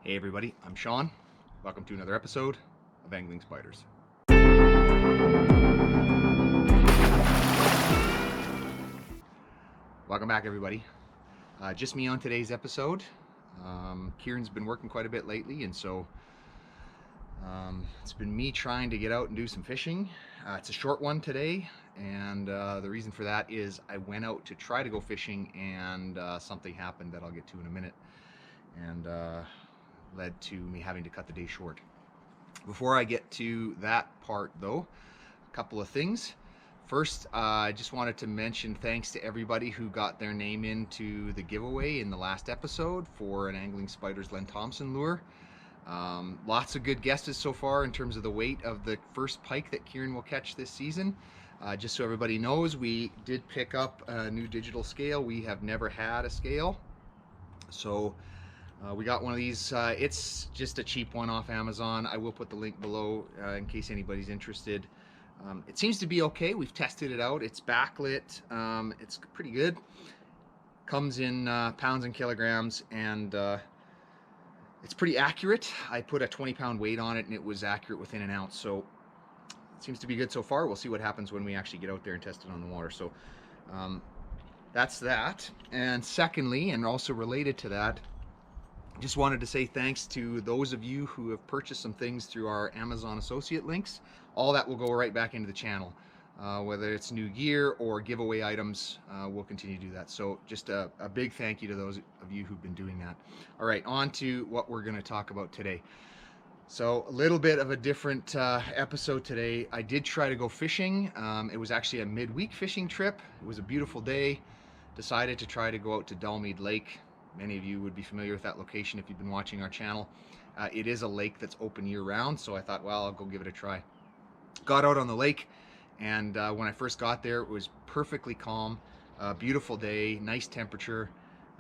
Hey everybody, I'm Sean. Welcome to another episode of Angling Spiders. Welcome back everybody. Just me on today's episode. Kieran's been working quite a bit lately, and so it's been me trying to get out and do some fishing. It's a short one today, and the reason for that is I went out to try to go fishing and something happened that I'll get to in a minute, and led to me having to cut the day short. Before I get to that part though, a couple of things. First, I just wanted to mention thanks to everybody who got their name into the giveaway in the last episode for an Angling Spiders Len Thompson lure. Lots of good guesses so far in terms of the weight of the first pike that Kieran will catch this season. Just so everybody knows, we did pick up a new digital scale. We have never had a scale, so we got one of these. It's just a cheap one off Amazon. I will put the link below in case anybody's interested. It seems to be okay. We've tested it out. It's backlit. It's pretty good. Comes in pounds and kilograms, and it's pretty accurate. I put a 20-pound weight on it, and it was accurate within an ounce. So it seems to be good so far. We'll see what happens when we actually get out there and test it on the water. So that's that. And secondly, and also related to that, just wanted to say thanks to those of you who have purchased some things through our Amazon associate links. All that will go right back into the channel. Whether it's new gear or giveaway items, we'll continue to do that. So just a big thank you to those of you who've been doing that. All right, on to what we're going to talk about today. So a little bit of a different episode today. I did try to go fishing. It was actually a midweek fishing trip. It was a beautiful day. Decided to try to go out to Dalemead Lake. Many of you would be familiar with that location if you've been watching our channel. It is a lake that's open year-round, so I thought, well, I'll go give it a try. Got out on the lake, and when I first got there, it was perfectly calm, beautiful day, nice temperature.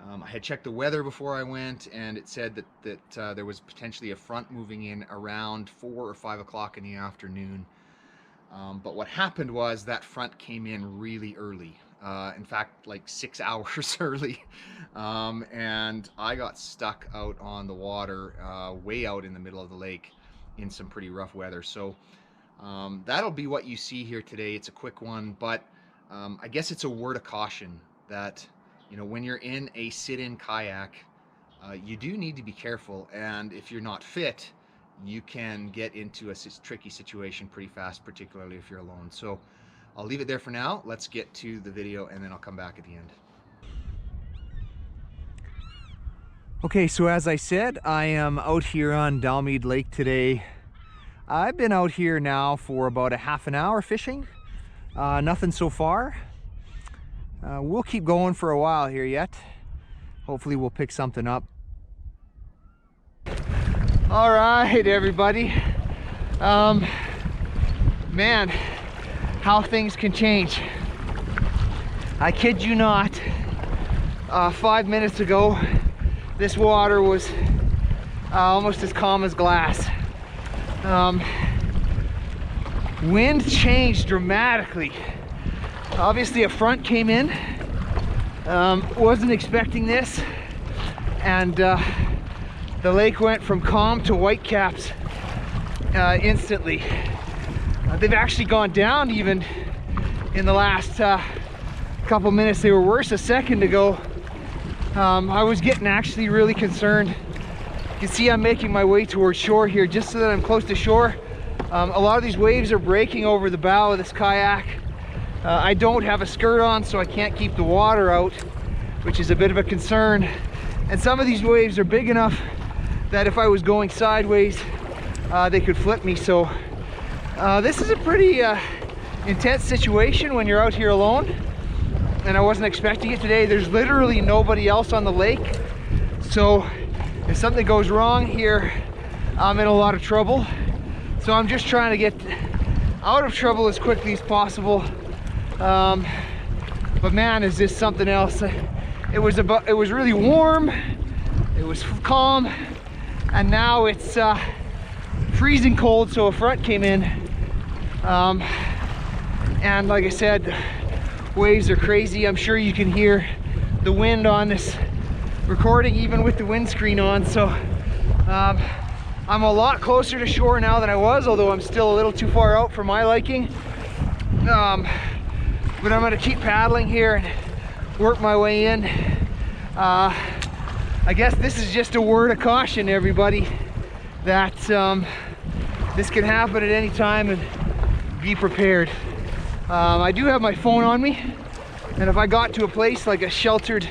I had checked the weather before I went, and it said that there was potentially a front moving in around 4 or 5 o'clock in the afternoon. But what happened was that front came in really early. In fact, like 6 hours early, and I got stuck out on the water, way out in the middle of the lake in some pretty rough weather. So that'll be what you see here today. It's a quick one, but I guess it's a word of caution that, you know, when you're in a sit-in kayak, you do need to be careful, and if you're not fit, you can get into a tricky situation pretty fast, particularly if you're alone. So I'll leave it there for now. Let's get to the video, and then I'll come back at the end. Okay, so as I said, I am out here on Dalemead Lake today. I've been out here now for about a half an hour fishing. Nothing so far. We'll keep going for a while here yet. Hopefully we'll pick something up. All right, everybody. Man, how things can change. I kid you not, 5 minutes ago, this water was almost as calm as glass. Wind changed dramatically. Obviously a front came in. Wasn't expecting this, and the lake went from calm to whitecaps instantly. They've actually gone down even in the last couple minutes. They were worse a second ago. I was getting actually really concerned. You can see I'm making my way towards shore here just so that I'm close to shore. A lot of these waves are breaking over the bow of this kayak. I don't have a skirt on, so I can't keep the water out, which is a bit of a concern. And some of these waves are big enough that if I was going sideways, they could flip me. So this is a pretty intense situation when you're out here alone, and I wasn't expecting it today. There's literally nobody else on the lake, so if something goes wrong here, I'm in a lot of trouble. So I'm just trying to get out of trouble as quickly as possible. But man, is this something else. It was really warm, it was calm, and now it's freezing cold, so a front came in. And like I said, waves are crazy. I'm sure you can hear the wind on this recording even with the windscreen on, so I'm a lot closer to shore now than I was, although I'm still a little too far out for my liking. But I'm gonna keep paddling here and work my way in. I guess this is just a word of caution, everybody, that this can happen at any time, and be prepared. I do have my phone on me, and if I got to a place like a sheltered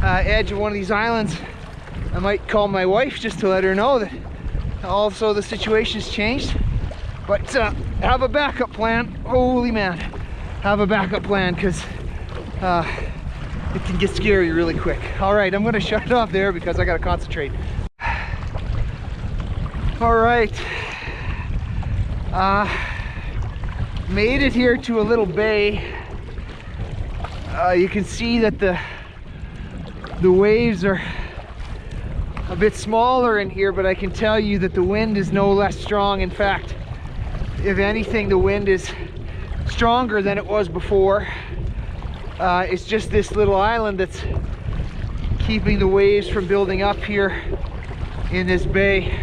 edge of one of these islands, I might call my wife just to let her know that also the situation's changed. But have a backup plan. Holy man, have a backup plan, because it can get scary really quick. All right, I'm gonna shut it off there because I gotta concentrate. All right, made it here to a little bay. You can see that the waves are a bit smaller in here, but I can tell you that the wind is no less strong. In fact, if anything, the wind is stronger than it was before. It's just this little island that's keeping the waves from building up here in this bay.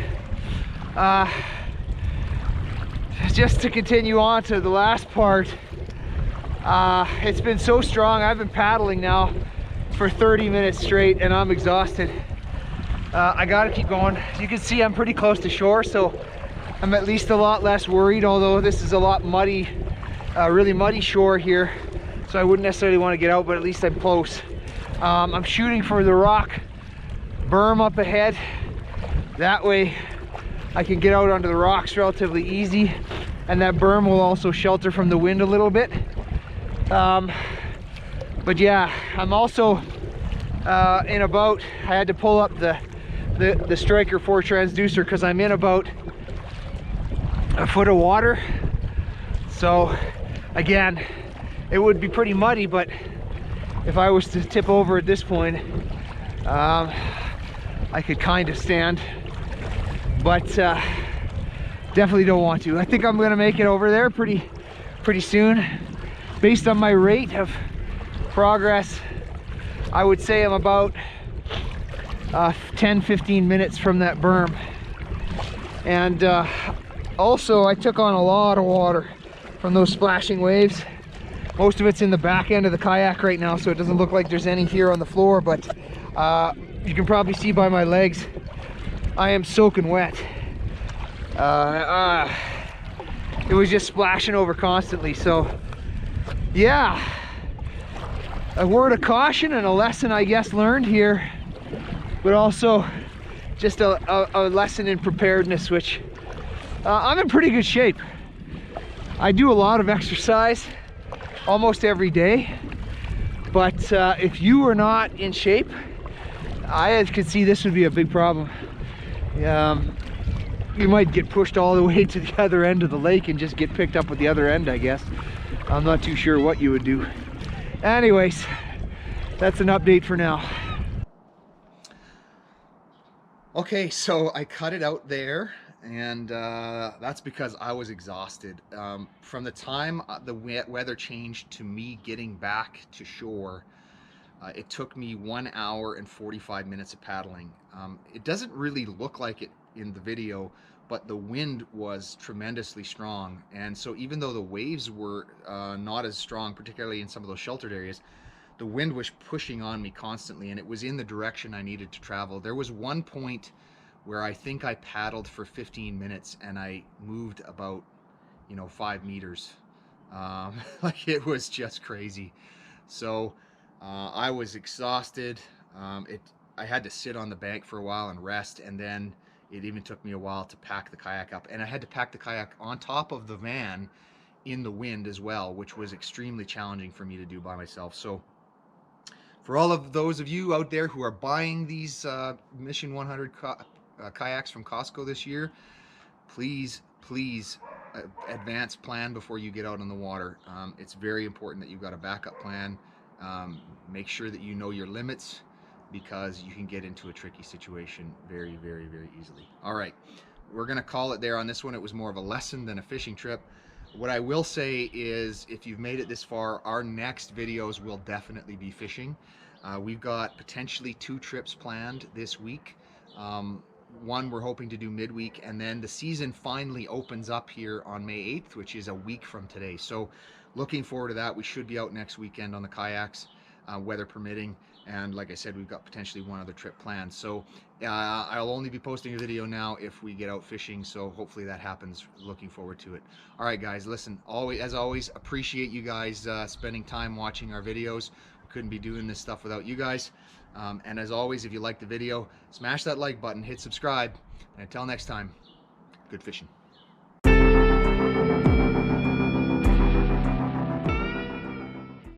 Just to continue on to the last part, it's been so strong. I've been paddling now for 30 minutes straight and I'm exhausted. I gotta keep going. You can see I'm pretty close to shore, so I'm at least a lot less worried, although this is a lot muddy, really muddy shore here. So I wouldn't necessarily want to get out, but at least I'm close. I'm shooting for the rock berm up ahead. That way I can get out onto the rocks relatively easy, and that berm will also shelter from the wind a little bit. But yeah, I'm also in about, I had to pull up the Striker 4 transducer because I'm in about a foot of water. So again, it would be pretty muddy, but if I was to tip over at this point, I could kind of stand, but definitely don't want to. I think I'm gonna make it over there pretty soon. Based on my rate of progress, I would say I'm about 10-15 minutes from that berm. And also I took on a lot of water from those splashing waves. Most of it's in the back end of the kayak right now, so it doesn't look like there's any here on the floor, but you can probably see by my legs, I am soaking wet. It was just splashing over constantly. So yeah, a word of caution and a lesson, I guess, learned here, but also just a lesson in preparedness, which I'm in pretty good shape. I do a lot of exercise almost every day, but if you are not in shape, I could see this would be a big problem. You might get pushed all the way to the other end of the lake and just get picked up with the other end, I guess. I'm not too sure what you would do. Anyways, that's an update for now. Okay, so I cut it out there, and that's because I was exhausted. From the time the weather changed to me getting back to shore, it took me 1 hour and 45 minutes of paddling. It doesn't really look like it in the video, but the wind was tremendously strong, and so even though the waves were not as strong, particularly in some of those sheltered areas, the wind was pushing on me constantly, and it was in the direction I needed to travel. There was one point where I think I paddled for 15 minutes and I moved about, 5 meters. Like, it was just crazy. So I was exhausted. I had to sit on the bank for a while and rest, and then it even took me a while to pack the kayak up, and I had to pack the kayak on top of the van in the wind as well, which was extremely challenging for me to do by myself. So for all of those of you out there who are buying these Mission 100 kayaks from Costco this year, please advance plan before you get out on the water. It's very important that you've got a backup plan. Make sure that you know your limits, because you can get into a tricky situation very, very, very easily. All right, we're gonna call it there on this one. It was more of a lesson than a fishing trip. What I will say is, if you've made it this far, our next videos will definitely be fishing. We've got potentially 2 trips planned this week. one we're hoping to do midweek, and then the season finally opens up here on May 8th, which is a week from today. So looking forward to that. We should be out next weekend on the kayaks, weather permitting, and like I said, we've got potentially one other trip planned. So I'll only be posting a video now if we get out fishing, so hopefully that happens. Looking forward to it. All right guys, listen, as always, appreciate you guys spending time watching our videos. Couldn't be doing this stuff without you guys. And as always, if you like the video, smash that like button, hit subscribe, and until next time, good fishing.